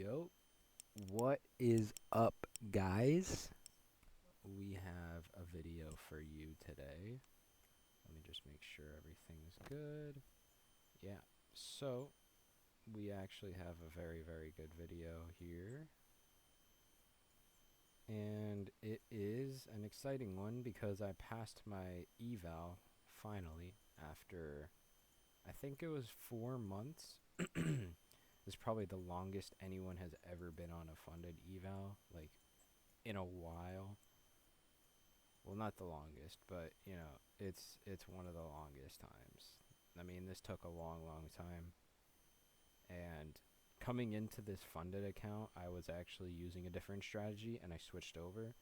Yo, what is up, guys? We have a video for you today. Let me just make sure everything's good. Yeah, so we actually have a very, very good video here. And it is an exciting one because I passed my eval finally after, I think it was 4 months. It's probably the longest anyone has ever been on a funded eval, like in a while. Well, not the longest, but it's one of the longest times. I mean, this took a long, long time. And coming into this funded account, I was actually using a different strategy and I switched over.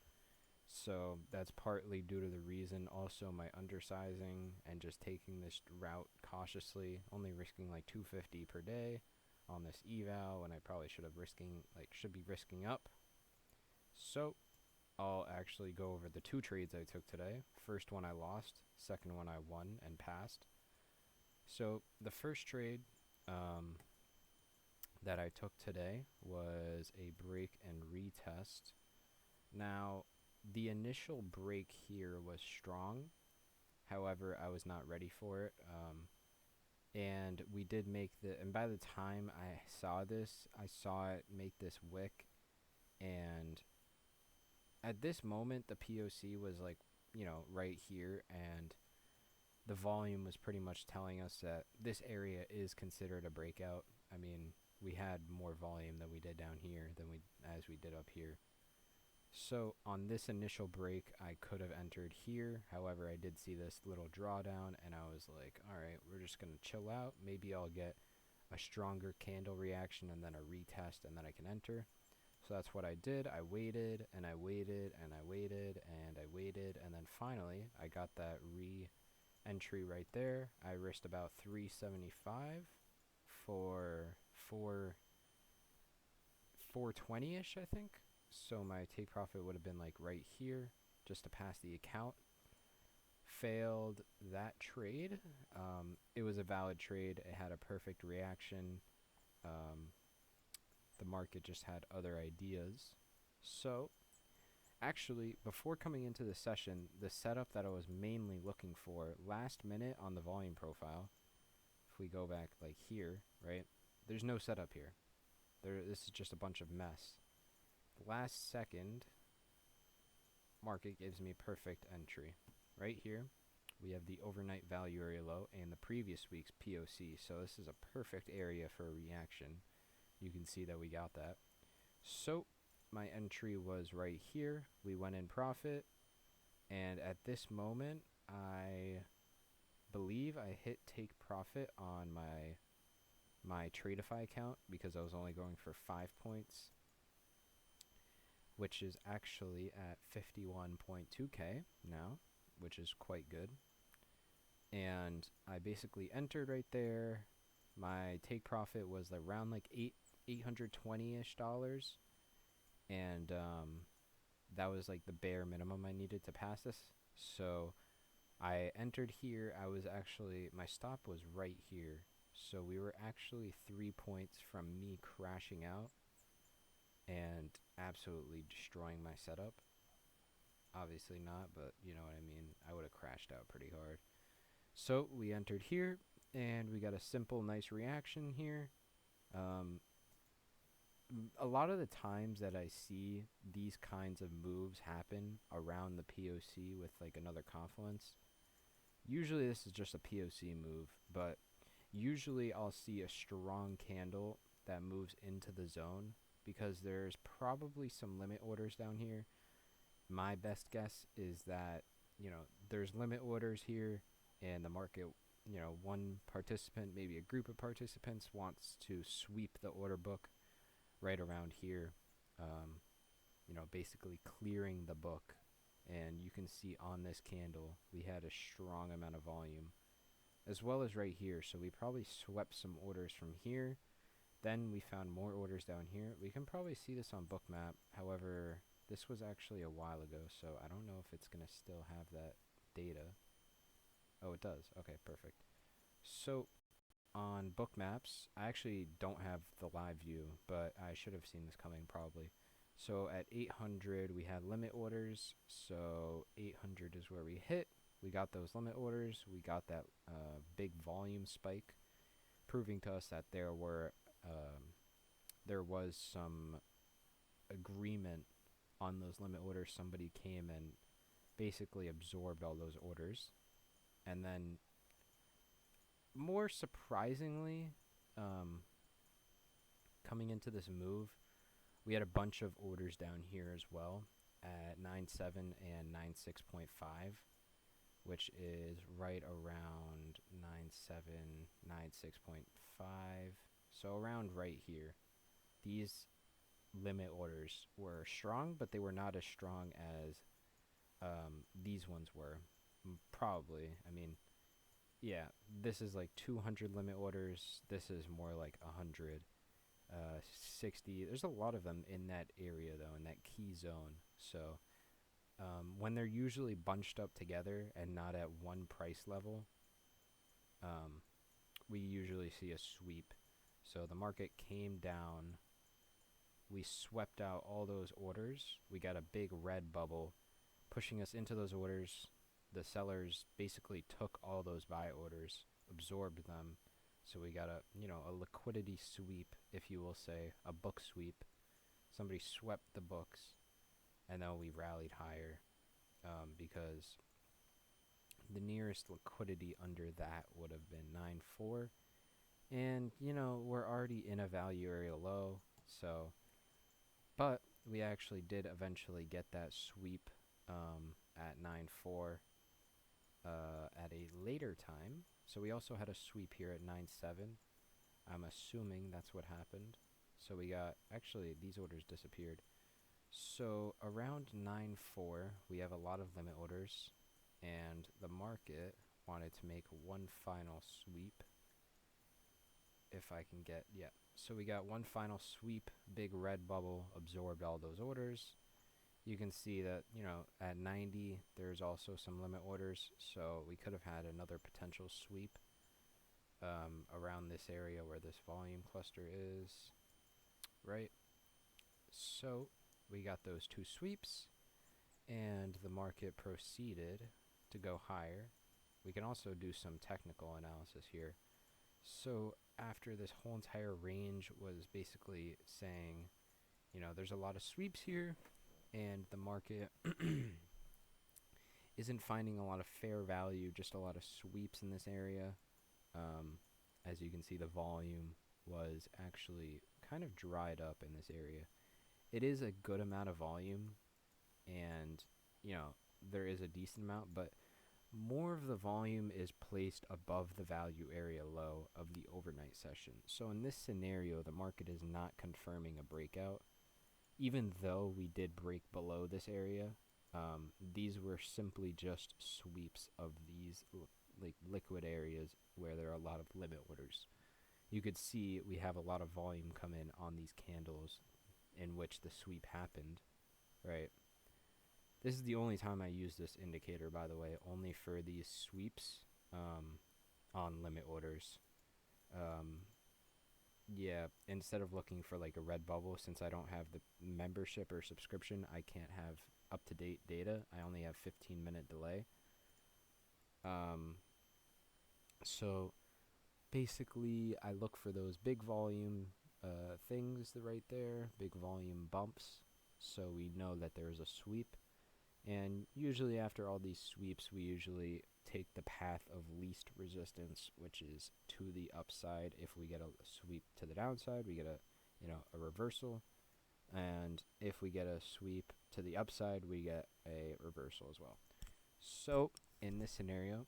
So that's partly due to the reason. Also, my undersizing and just taking this route cautiously, only risking like 250 per day on this eval when I probably should be risking up. So I'll actually go over the two trades I took today. First one I lost, second one I won and passed. So the first trade that I took today was a break and retest. Now, the initial break here was strong. However, I was not ready for it. And we did make and by the time I saw it make this wick. And at this moment, the POC was like, right here. And the volume was pretty much telling us that this area is considered a breakout. I mean, we had more volume than we did down here as we did up here. So on this initial break, I could have entered here. However, I did see this little drawdown, and I was like, all right, we're just going to chill out. Maybe I'll get a stronger candle reaction and then a retest, and then I can enter. So that's what I did. I waited, and I waited, and I waited, and I waited, and then finally, I got that re-entry right there. I risked about 375 for 420-ish, I think. So my take profit would have been like right here, just to pass the account. Failed that trade. It was a valid trade. It had a perfect reaction. The market just had other ideas. So actually, before coming into the session, the setup that I was mainly looking for last minute on the volume profile, if we go back like here, right, there's no setup here. This is just a bunch of mess. Last second, market gives me perfect entry. Right here, we have the overnight value area low and the previous week's POC. So this is a perfect area for a reaction. You can see that we got that. So my entry was right here. We went in profit. And at this moment, I believe I hit take profit on my Tradeify account because I was only going for 5 points, which is actually at 51.2k now, which is quite good. And I basically entered right there. My take profit was around like $820-ish dollars, and that was like the bare minimum I needed to pass this. So I entered here. My stop was right here. So we were actually 3 points from me crashing out and absolutely destroying my setup. Obviously not, but you know what I mean. I would have crashed out pretty hard. So we entered here, and we got a simple, nice reaction here. A lot of the times that I see these kinds of moves happen around the POC with like another confluence, usually this is just a POC move, but usually I'll see a strong candle that moves into the zone because there's probably some limit orders down here. My best guess is that, there's limit orders here and the market, one participant, maybe a group of participants wants to sweep the order book right around here, basically clearing the book. And you can see on this candle, we had a strong amount of volume, as well as right here. So we probably swept some orders from here. Then we found more orders down here. We can probably see this on Bookmap. However, this was actually a while ago, so I don't know if it's going to still have that data. Oh, it does. Okay, perfect. So on book maps, I actually don't have the live view, but I should have seen this coming probably. So at 800, we had limit orders. So 800 is where we hit. We got those limit orders. We got that big volume spike, proving to us that there was some agreement on those limit orders. Somebody came and basically absorbed all those orders. And then, more surprisingly, um, coming into this move, we had a bunch of orders down here as well at 9.7 and 96.5, which is right around 9.7, 96.5. So around right here. These limit orders were strong, but they were not as strong as these ones were. Probably. I mean, yeah, this is like 200 limit orders. This is more like 100, 60. There's a lot of them in that area, though, in that key zone. So when they're usually bunched up together and not at one price level, we usually see a sweep. So the market came down. We swept out all those orders. We got a big red bubble pushing us into those orders. The sellers basically took all those buy orders, absorbed them. So we got a liquidity sweep, if you will say, a book sweep. Somebody swept the books, and then we rallied higher because the nearest liquidity under that would have been 9.4. And, we're already in a value area low, so... But we actually did eventually get that sweep at 9.4 at a later time. So we also had a sweep here at 9.7. I'm assuming that's what happened. So we got... Actually, these orders disappeared. So around 9.4, we have a lot of limit orders. And the market wanted to make one final sweep. If I can get... Yeah. So we got one final sweep, big red bubble, absorbed all those orders. You can see that, at 90, there's also some limit orders, so we could have had another potential sweep around this area where this volume cluster is, right? So we got those two sweeps, and the market proceeded to go higher. We can also do some technical analysis here. So after this whole entire range was basically saying, there's a lot of sweeps here, and the market isn't finding a lot of fair value, just a lot of sweeps in this area. As you can see, the volume was actually kind of dried up in this area. It is a good amount of volume, and, there is a decent amount, but more of the volume is placed above the value area low of the overnight session. So in this scenario, the market is not confirming a breakout. Even though we did break below this area, these were simply just sweeps of these liquid areas where there are a lot of limit orders. You could see we have a lot of volume come in on these candles in which the sweep happened, right? This is the only time I use this indicator, by the way, only for these sweeps on limit orders. Yeah, instead of looking for like a red bubble, since I don't have the membership or subscription, I can't have up-to-date data. I only have 15-minute delay. So basically, I look for those big volume things right there, big volume bumps, so we know that there is a sweep. And usually after all these sweeps, we usually take the path of least resistance, which is to the upside. If we get a sweep to the downside, we get a reversal. And if we get a sweep to the upside, we get a reversal as well. So in this scenario,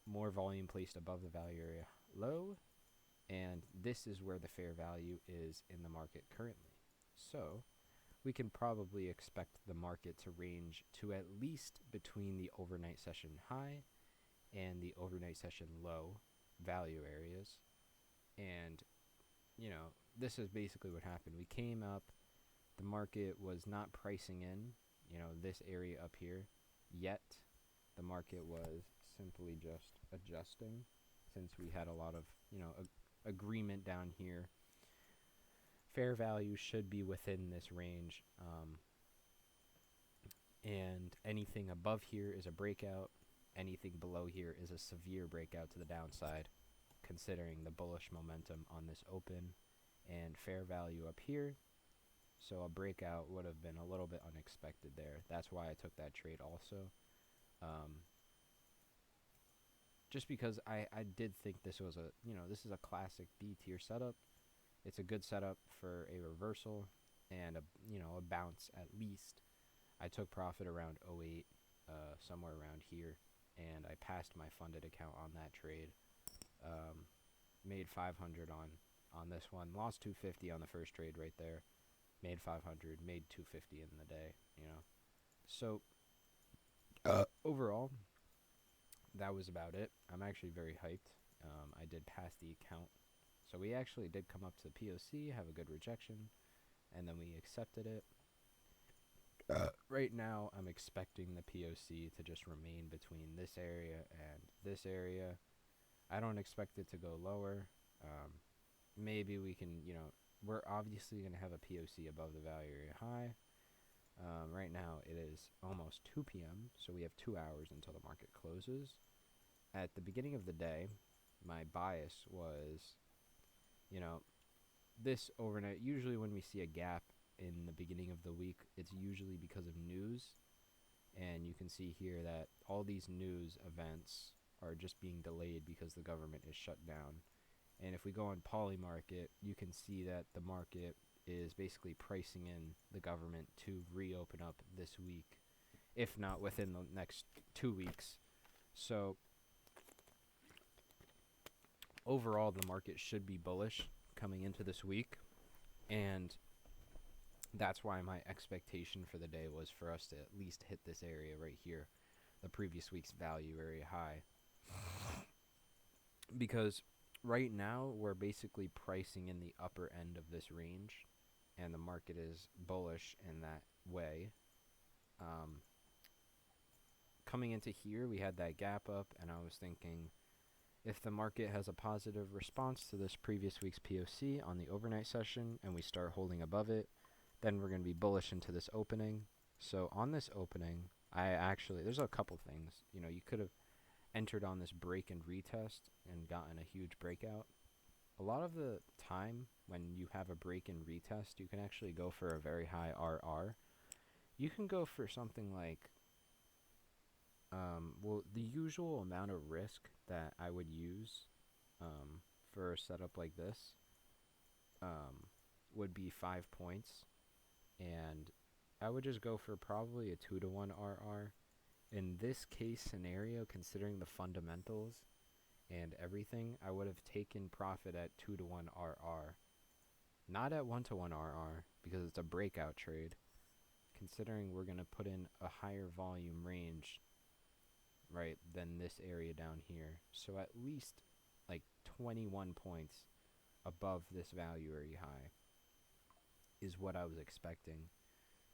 more volume placed above the value area low, and this is where the fair value is in the market currently. So we can probably expect the market to range to at least between the overnight session high and the overnight session low value areas. And, this is basically what happened. We came up, the market was not pricing in, this area up here yet. The market was simply just adjusting. since we had a lot of, agreement down here. Fair value should be within this range, and anything above here is a breakout. Anything below here is a severe breakout to the downside, considering the bullish momentum on this open and fair value up here. So a breakout would have been a little bit unexpected there. That's why I took that trade also. Just because I did think this was this is a classic B tier setup. It's a good setup for a reversal and a bounce at least. I took profit around 08, somewhere around here, and I passed my funded account on that trade. Made 500 on this one. Lost 250 on the first trade right there. Made 500. Made 250 in the day. So overall, that was about it. I'm actually very hyped. I did pass the account. So we actually did come up to the POC, have a good rejection, and then we accepted it. Right now, I'm expecting the POC to just remain between this area and this area. I don't expect it to go lower. Maybe we can, we're obviously going to have a POC above the value area high. Right now, it is almost 2 p.m., so we have 2 hours until the market closes. At the beginning of the day, my bias was, this overnight, usually when we see a gap in the beginning of the week, it's usually because of news. And you can see here that all these news events are just being delayed because the government is shut down. And if we go on Polymarket, you can see that the market is basically pricing in the government to reopen up this week, if not within the next 2 weeks. So overall, the market should be bullish coming into this week, and that's why my expectation for the day was for us to at least hit this area right here, the previous week's value area high. Because right now, we're basically pricing in the upper end of this range, and the market is bullish in that way. Coming into here, we had that gap up, and I was thinking, if the market has a positive response to this previous week's POC on the overnight session, and we start holding above it, then we're going to be bullish into this opening. So on this opening, there's a couple things. You could have entered on this break and retest and gotten a huge breakout. A lot of the time when you have a break and retest, you can actually go for a very high RR. You can go for something like, the usual amount of risk that I would use for a setup like this would be 5 points. And I would just go for probably a 2-to-1 RR. In this case scenario, considering the fundamentals and everything, I would have taken profit at 2-to-1 RR. Not at 1-to-1 RR, because it's a breakout trade. Considering we're going to put in a higher volume range, right, than this area down here. So at least like 21 points above this value area high is what I was expecting.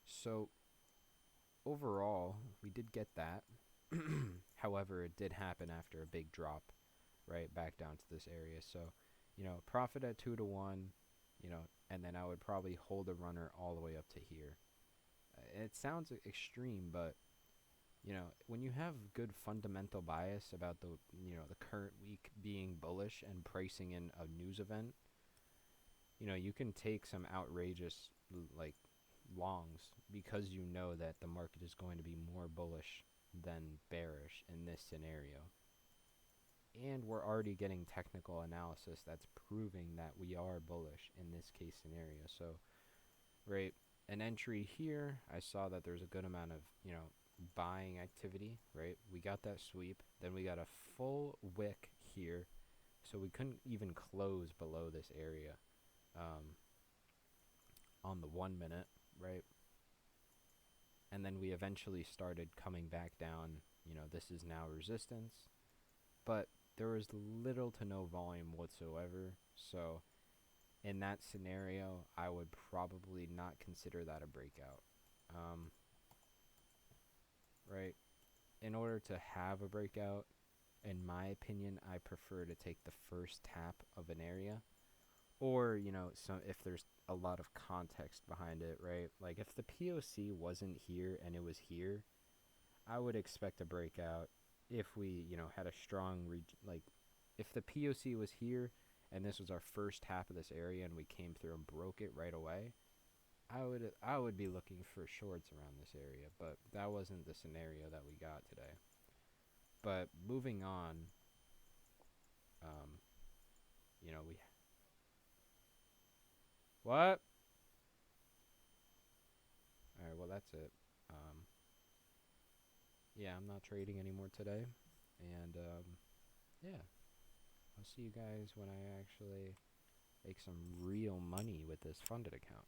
So overall, we did get that. However, it did happen after a big drop, right, back down to this area. So, profit at 2-to-1, and then I would probably hold a runner all the way up to here. It sounds extreme, but, when you have good fundamental bias about the current week being bullish and pricing in a news event, you can take some outrageous, longs, because you know that the market is going to be more bullish than bearish in this scenario. And we're already getting technical analysis that's proving that we are bullish in this case scenario. So, right, an entry here, I saw that there's a good amount of, buying activity, right? We got that sweep, then we got a full wick here, so we couldn't even close below this area on the 1 minute, right? And then we eventually started coming back down. This is now resistance, but there was little to no volume whatsoever. So in that scenario, I would probably not consider that a breakout. Right? In order to have a breakout, in my opinion, I prefer to take the first tap of an area, or so if there's a lot of context behind it, right? Like if the POC wasn't here and it was here, I would expect a breakout. If we had a strong like if the POC was here and this was our first tap of this area and we came through and broke it right away, I would be looking for shorts around this area, but that wasn't the scenario that we got today. But moving on, um, we what? All right, well that's it. Um, yeah, I'm not trading anymore today, and yeah, I'll see you guys when I actually make some real money with this funded account.